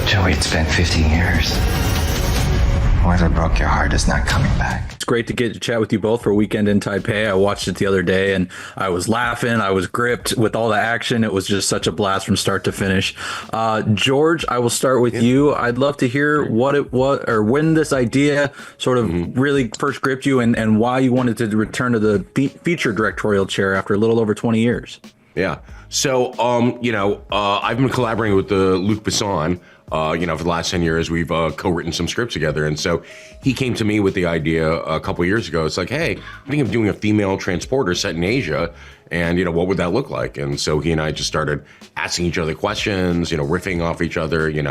Joey, it's been 15 years. Whatever broke your heart is not coming back. It's great to get to chat with you both for a weekend in Taipei. I watched it the other day and I was laughing. I was gripped with all the action. It was just such a blast from start to finish. George, I will start with you. I'd love to hear what it was or when this idea sort of really first gripped you and why you wanted to return to the feature directorial chair after a little over 20 years. Yeah. So, I've been collaborating with Luc Besson, for the last 10 years. We've co-written some scripts together. And so he came to me with the idea a couple of years ago. It's like, hey, I think of doing a female transporter set in Asia. And, what would that look like? And so he and I just started asking each other questions, riffing off each other, if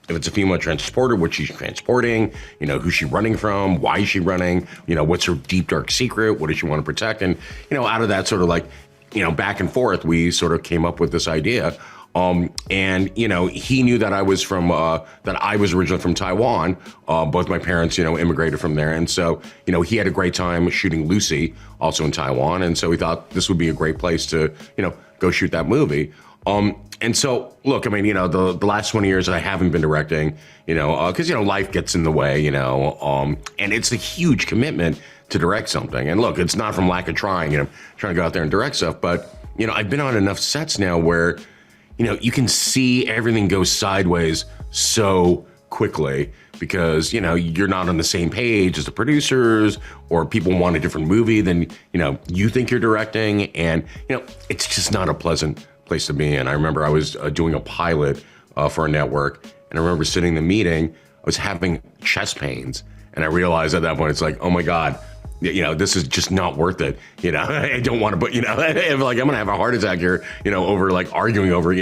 it's a female transporter, what she's transporting, who's she running from, why is she running, what's her deep, dark secret, what does she want to protect? And, out of that sort of back and forth, we sort of came up with this idea. He knew that I was originally from Taiwan. Both my parents, immigrated from there. And so, he had a great time shooting Lucy, also in Taiwan. And so we thought this would be a great place to, go shoot that movie. And so, look, the last 20 years I haven't been directing, because, life gets in the way, and it's a huge commitment to direct something. And look, it's not from lack of trying, trying to go out there and direct stuff. But, I've been on enough sets now where, you can see everything go sideways so quickly because, you're not on the same page as the producers or people want a different movie than, you think you're directing. And, it's just not a pleasant place to be in. I remember I was doing a pilot for a network, and I remember sitting in the meeting, I was having chest pains. And I realized at that point, it's like, oh my God, this is just not worth it. I don't want to, but, I'm going to have a heart attack here, over arguing over,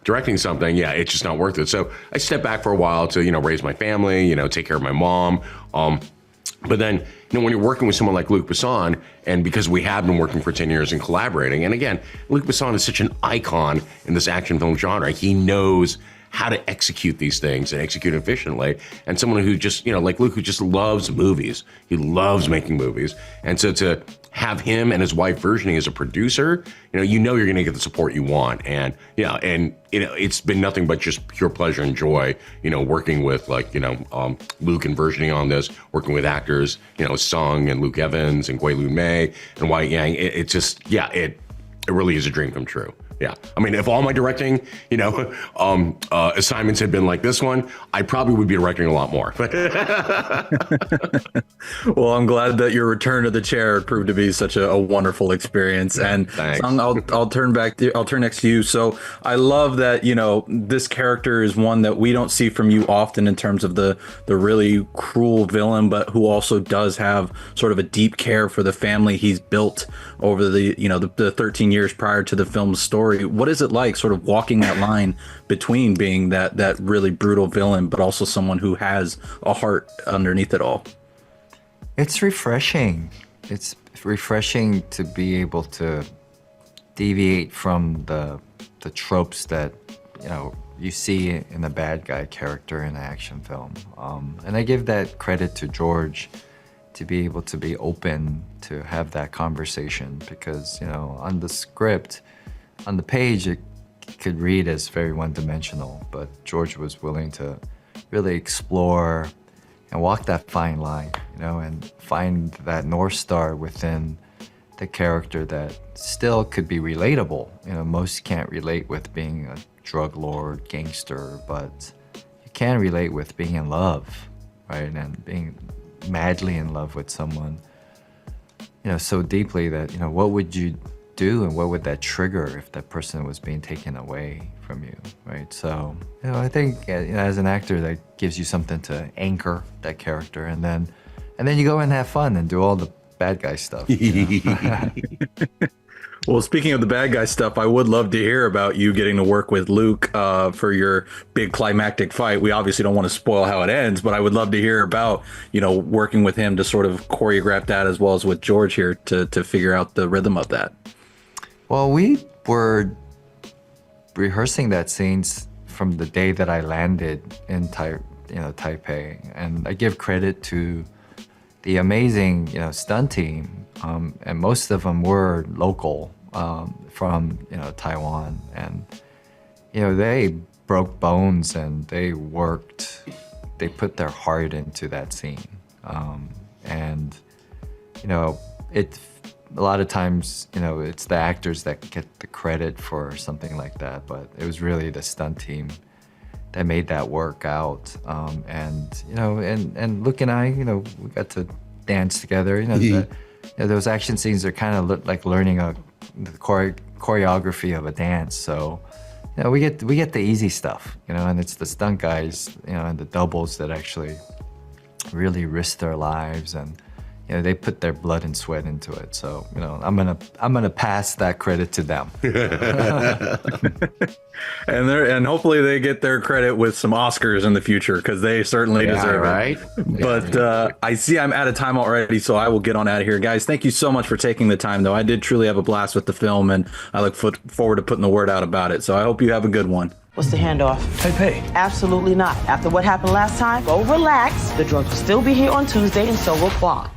directing something. Yeah, it's just not worth it. So I stepped back for a while to, raise my family, take care of my mom. But then, when you're working with someone like Luc Besson, and because we have been working for 10 years and collaborating, and again, Luc Besson is such an icon in this action film genre. He knows how to execute these things and execute efficiently. And someone who just, like Luke, who just loves movies. He loves making movies. And so to have him and his wife versioning as a producer, you're going to get the support you want. And, it's been nothing but just pure pleasure and joy, working with Luke and versioning on this, working with actors, Sung and Luke Evans and Gui Lun Mei and Wyatt Yang. It really is a dream come true. Yeah. If all my directing, assignments had been like this one, I probably would be directing a lot more. Well, I'm glad that your return to the chair proved to be such a wonderful experience. And Sung, I'll turn next to you. So I love that, this character is one that we don't see from you often in terms of the really cruel villain, but who also does have sort of a deep care for the family he's built over the 13 years prior to the film's story. What is it like sort of walking that line between being that really brutal villain, but also someone who has a heart underneath it all? It's refreshing. It's refreshing to be able to deviate from the tropes that, you see in a bad guy character in an action film. And I give that credit to George to be able to be open to have that conversation because, on the script, on the page, it could read as very one-dimensional, but George was willing to really explore and walk that fine line, and find that North Star within the character that still could be relatable. Most can't relate with being a drug lord, gangster, but you can relate with being in love, right? And being madly in love with someone, so deeply that, what would you do and what would that trigger if that person was being taken away from you, right? So, I think as an actor, that gives you something to anchor that character, and then you go and have fun and do all the bad guy stuff. Well, speaking of the bad guy stuff, I would love to hear about you getting to work with Luke for your big climactic fight. We obviously don't want to spoil how it ends, but I would love to hear about, working with him to sort of choreograph that as well as with George here to figure out the rhythm of that. Well, we were rehearsing that scenes from the day that I landed in Taipei, and I give credit to the amazing stunt team, and most of them were local from Taiwan, and they broke bones and they put their heart into that scene. And, you know, a lot of times, you know, it's the actors that get the credit for something like that, but it was really the stunt team that made that work out. And, you know, and Luke and I, you know, we got to dance together. You know, those action scenes are kind of like learning the choreography of a dance. So, you know, we get the easy stuff, you know, and it's the stunt guys, you know, and the doubles that actually really risk their lives, and you know, they put their blood and sweat into it. So, you know, I'm gonna pass that credit to them. and hopefully they get their credit with some Oscars in the future, because they certainly deserve it. But I see I'm out of time already, so I will get on out of here. Guys, thank you so much for taking the time, though. I did truly have a blast with the film, and I look forward to putting the word out about it. So I hope you have a good one. What's the handoff? Taipei. Absolutely not. After what happened last time, go relax. The drugs will still be here on Tuesday, and so will Huang.